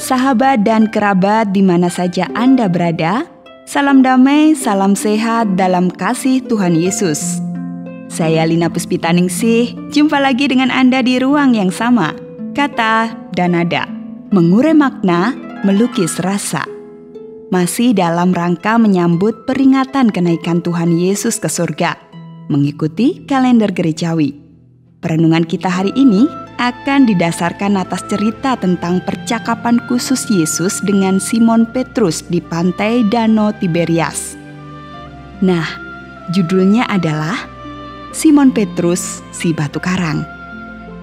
sahabat dan kerabat di mana saja Anda berada. Salam damai, salam sehat dalam kasih Tuhan Yesus. Saya Lina Puspitaningsih, jumpa lagi dengan Anda di ruang yang sama, kata dan nada, mengurai makna, melukis rasa. Masih dalam rangka menyambut peringatan kenaikan Tuhan Yesus ke surga, mengikuti kalender gerejawi. Perenungan kita hari ini akan didasarkan atas cerita tentang percakapan khusus Yesus dengan Simon Petrus di pantai Danau Tiberias. Nah, judulnya adalah Simon Petrus si batu karang.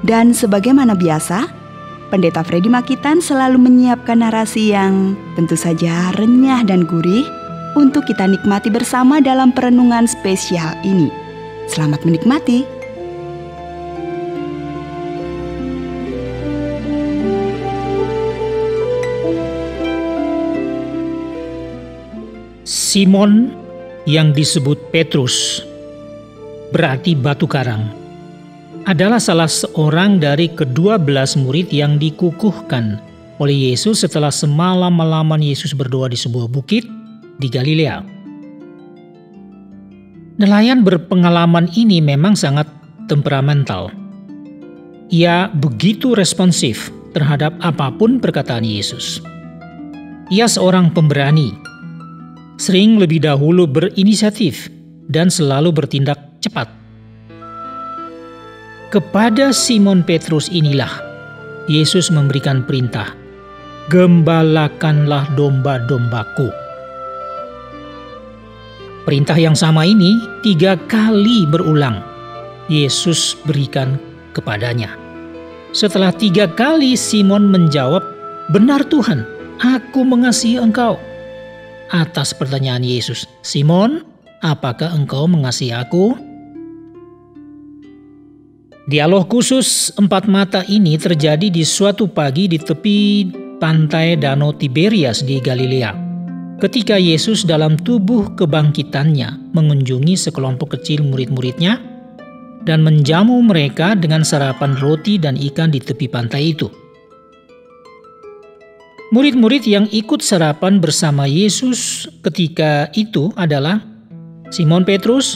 Dan sebagaimana biasa, Pendeta Freddy Makitan selalu menyiapkan narasi yang tentu saja renyah dan gurih untuk kita nikmati bersama dalam perenungan spesial ini. Selamat menikmati. Simon yang disebut Petrus, berarti batu karang, adalah salah seorang dari ke-12 murid yang dikukuhkan oleh Yesus setelah semalam-malaman Yesus berdoa di sebuah bukit di Galilea. Nelayan berpengalaman ini memang sangat temperamental. Ia begitu responsif terhadap apapun perkataan Yesus. Ia seorang pemberani, sering lebih dahulu berinisiatif dan selalu bertindak cepat. Kepada Simon Petrus inilah Yesus memberikan perintah, "Gembalakanlah domba-dombaku." Perintah yang sama ini 3 kali berulang Yesus berikan kepadanya. Setelah 3 kali Simon menjawab, "Benar Tuhan, aku mengasihi engkau." Atas pertanyaan Yesus, "Simon, apakah engkau mengasihi aku?" Dialog khusus 4 mata ini terjadi di suatu pagi di tepi pantai Danau Tiberias di Galilea. Ketika Yesus dalam tubuh kebangkitannya mengunjungi sekelompok kecil murid-muridnya dan menjamu mereka dengan sarapan roti dan ikan di tepi pantai itu. Murid-murid yang ikut sarapan bersama Yesus ketika itu adalah Simon Petrus,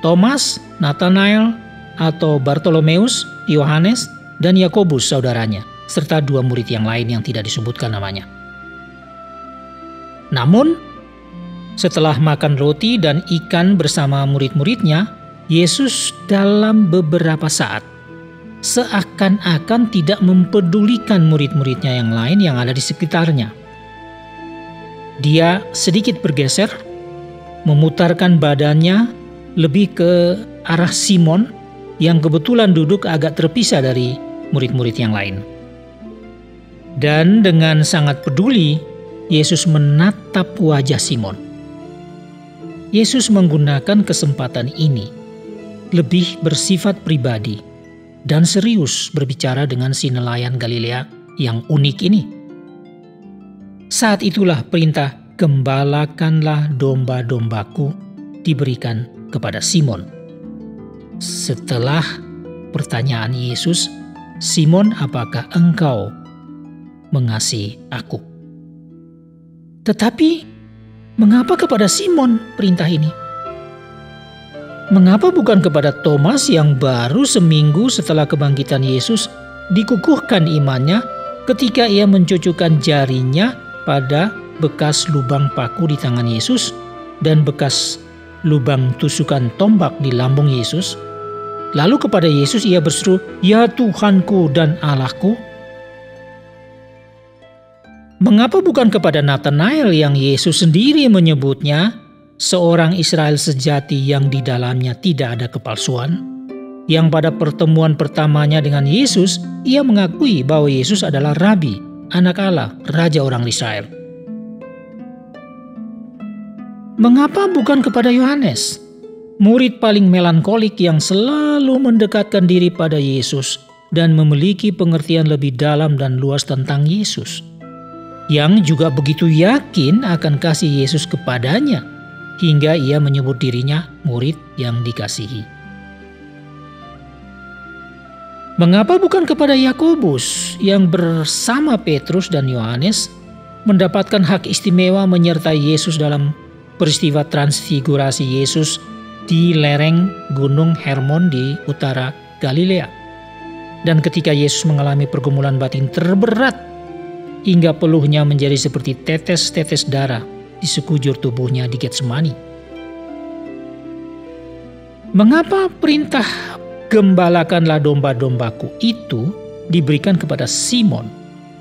Thomas, Nathanael atau Bartolomeus, Yohanes, dan Yakobus saudaranya, serta 2 murid yang lain yang tidak disebutkan namanya. Namun, setelah makan roti dan ikan bersama murid-muridnya, Yesus dalam beberapa saat seakan-akan tidak mempedulikan murid-muridnya yang lain yang ada di sekitarnya. Dia sedikit bergeser, memutarkan badannya lebih ke arah Simon yang kebetulan duduk agak terpisah dari murid-murid yang lain. Dan dengan sangat peduli, Yesus menatap wajah Simon. Yesus menggunakan kesempatan ini lebih bersifat pribadi dan serius berbicara dengan si nelayan Galilea yang unik ini. Saat itulah perintah "Gembalakanlah domba-dombaku" diberikan kepada Simon. Setelah pertanyaan Yesus, "Simon, apakah engkau mengasihi aku?" Tetapi mengapa kepada Simon perintah ini? Mengapa bukan kepada Thomas yang baru seminggu setelah kebangkitan Yesus dikukuhkan imannya ketika ia mencucukkan jarinya pada bekas lubang paku di tangan Yesus dan bekas lubang tusukan tombak di lambung Yesus? Lalu kepada Yesus ia berseru, "Ya Tuhanku dan Allahku." Mengapa bukan kepada Nathanael yang Yesus sendiri menyebutnya seorang Israel sejati yang di dalamnya tidak ada kepalsuan? Yang pada pertemuan pertamanya dengan Yesus, ia mengakui bahwa Yesus adalah Rabi, Anak Allah, Raja orang Israel. Mengapa bukan kepada Yohanes, murid paling melankolik yang selalu mendekatkan diri pada Yesus dan memiliki pengertian lebih dalam dan luas tentang Yesus, yang juga begitu yakin akan kasih Yesus kepadanya, hingga ia menyebut dirinya murid yang dikasihi. Mengapa bukan kepada Yakobus yang bersama Petrus dan Yohanes mendapatkan hak istimewa menyertai Yesus dalam peristiwa transfigurasi Yesus di lereng Gunung Hermon di utara Galilea? Dan ketika Yesus mengalami pergumulan batin terberat hingga peluhnya menjadi seperti tetes-tetes darah di sekujur tubuhnya di Getsemani. Mengapa perintah gembalakanlah domba-dombaku itu diberikan kepada Simon?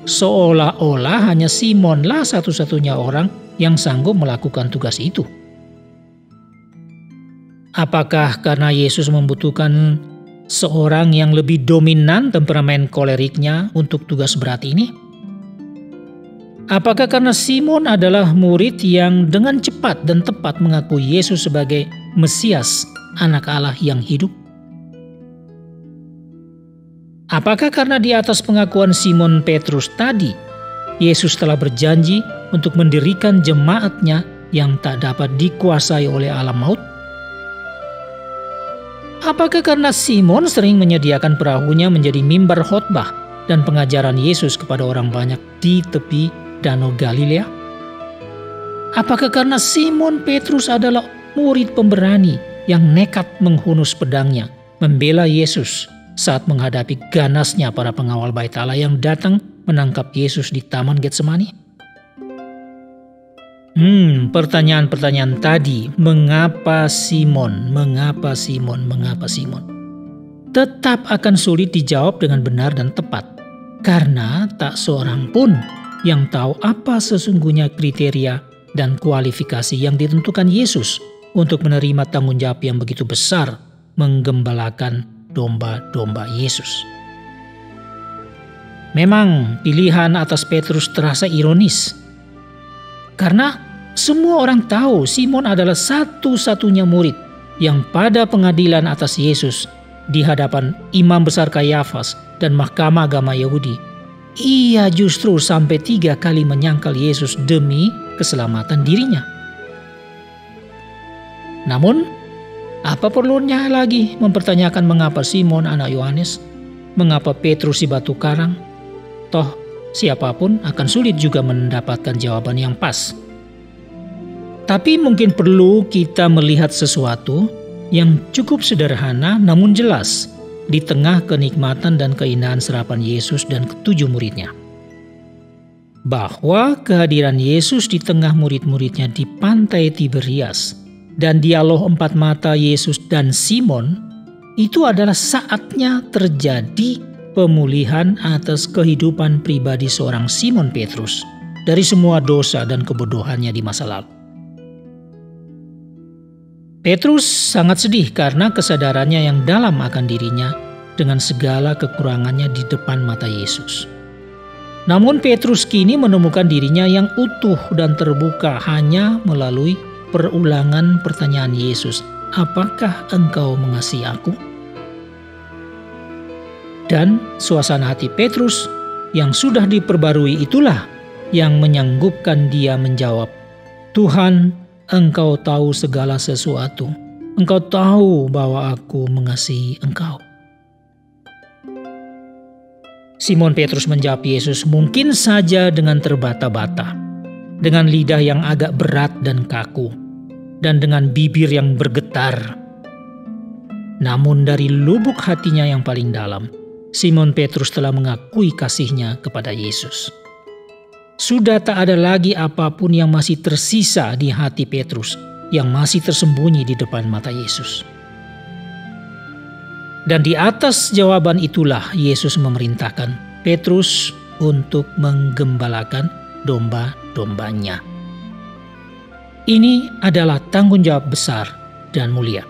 Seolah-olah hanya Simonlah satu-satunya orang yang sanggup melakukan tugas itu. Apakah karena Yesus membutuhkan seorang yang lebih dominan temperamen koleriknya untuk tugas berat ini? Apakah karena Simon adalah murid yang dengan cepat dan tepat mengakui Yesus sebagai Mesias, Anak Allah yang hidup? Apakah karena di atas pengakuan Simon Petrus tadi, Yesus telah berjanji untuk mendirikan jemaatnya yang tak dapat dikuasai oleh alam maut? Apakah karena Simon sering menyediakan perahunya menjadi mimbar khotbah dan pengajaran Yesus kepada orang banyak di tepi Danau Galilea? Apakah karena Simon Petrus adalah murid pemberani yang nekat menghunus pedangnya membela Yesus saat menghadapi ganasnya para pengawal Bait Allah yang datang menangkap Yesus di Taman Getsemani? Pertanyaan-pertanyaan tadi, mengapa Simon, mengapa Simon, mengapa Simon, tetap akan sulit dijawab dengan benar dan tepat, karena tak seorang pun yang tahu apa sesungguhnya kriteria dan kualifikasi yang ditentukan Yesus untuk menerima tanggung jawab yang begitu besar menggembalakan domba-domba Yesus. Memang pilihan atas Petrus terasa ironis, karena semua orang tahu Simon adalah satu-satunya murid yang pada pengadilan atas Yesus di hadapan imam besar Kayafas dan mahkamah agama Yahudi, ia justru sampai 3 kali menyangkal Yesus demi keselamatan dirinya. Namun, apa perlunya lagi mempertanyakan mengapa Simon anak Yohanes, mengapa Petrus si batu karang? Toh, siapapun akan sulit juga mendapatkan jawaban yang pas. Tapi mungkin perlu kita melihat sesuatu yang cukup sederhana namun jelas di tengah kenikmatan dan keindahan serapan Yesus dan ke-7 muridnya. Bahwa kehadiran Yesus di tengah murid-muridnya di pantai Tiberias dan dialog 4 mata Yesus dan Simon itu adalah saatnya terjadi pemulihan atas kehidupan pribadi seorang Simon Petrus dari semua dosa dan kebodohannya di masa lalu. Petrus sangat sedih karena kesadarannya yang dalam akan dirinya dengan segala kekurangannya di depan mata Yesus. Namun Petrus kini menemukan dirinya yang utuh dan terbuka hanya melalui perulangan pertanyaan Yesus, "Apakah engkau mengasihi aku?" Dan suasana hati Petrus yang sudah diperbarui itulah yang menyanggupkan dia menjawab, "Tuhan, Engkau tahu segala sesuatu. Engkau tahu bahwa aku mengasihi Engkau." Simon Petrus menjawab Yesus mungkin saja dengan terbata-bata, dengan lidah yang agak berat dan kaku, dan dengan bibir yang bergetar. Namun dari lubuk hatinya yang paling dalam, Simon Petrus telah mengakui kasihnya kepada Yesus. Sudah tak ada lagi apapun yang masih tersisa di hati Petrus yang masih tersembunyi di depan mata Yesus. Dan di atas jawaban itulah Yesus memerintahkan Petrus untuk menggembalakan domba-dombanya. Ini adalah tanggung jawab besar dan mulia.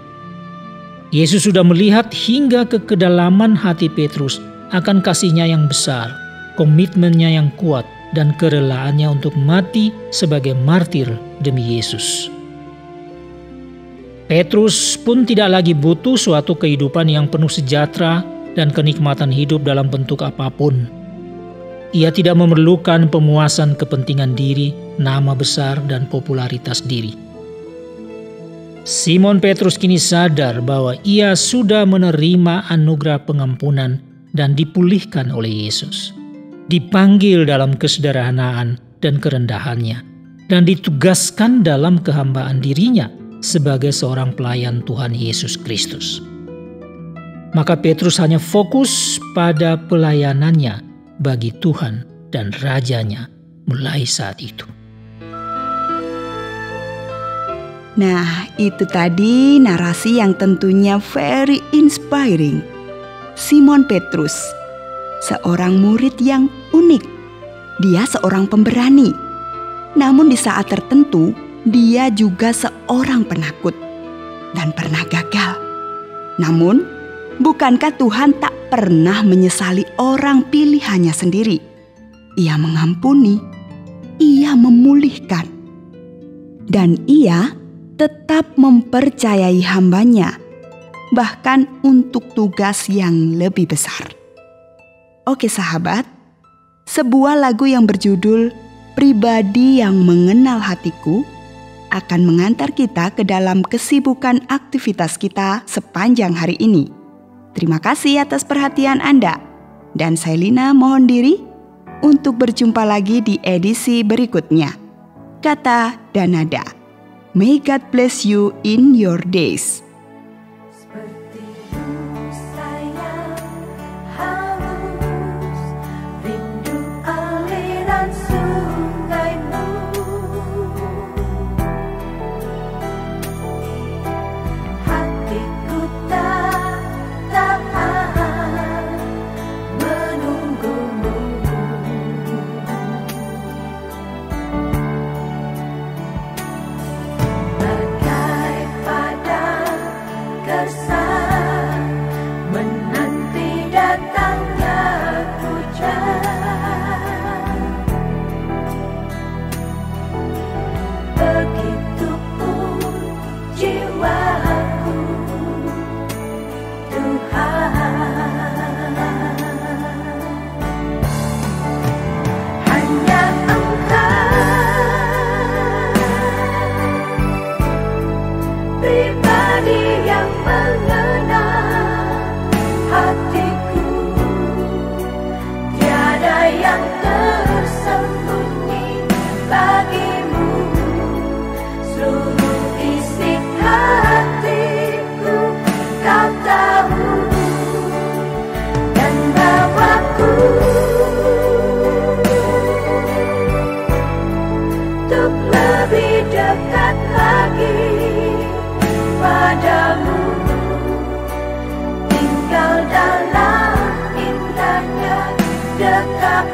Yesus sudah melihat hingga ke kedalaman hati Petrus akan kasihnya yang besar, komitmennya yang kuat, dan kerelaannya untuk mati sebagai martir demi Yesus. Petrus pun tidak lagi butuh suatu kehidupan yang penuh sejahtera dan kenikmatan hidup dalam bentuk apapun. Ia tidak memerlukan pemuasan kepentingan diri, nama besar, dan popularitas diri. Simon Petrus kini sadar bahwa ia sudah menerima anugerah pengampunan dan dipulihkan oleh Yesus. Dipanggil dalam kesederhanaan dan kerendahannya, dan ditugaskan dalam kehambaan dirinya sebagai seorang pelayan Tuhan Yesus Kristus. Maka Petrus hanya fokus pada pelayanannya bagi Tuhan dan Rajanya mulai saat itu. Nah, itu tadi narasi yang tentunya very inspiring. Simon Petrus, seorang murid yang unik. Dia seorang pemberani. Namun di saat tertentu, dia juga seorang penakut dan pernah gagal. Namun, bukankah Tuhan tak pernah menyesali orang pilihannya sendiri? Ia mengampuni, ia memulihkan, dan ia tetap mempercayai hambanya, bahkan untuk tugas yang lebih besar. Oke sahabat, sebuah lagu yang berjudul Pribadi yang Mengenal Hatiku akan mengantar kita ke dalam kesibukan aktivitas kita sepanjang hari ini. Terima kasih atas perhatian Anda. Dan saya Lina mohon diri untuk berjumpa lagi di edisi berikutnya. Kata dan nada. May God bless you in your days. Tinggal dalam indahnya dekat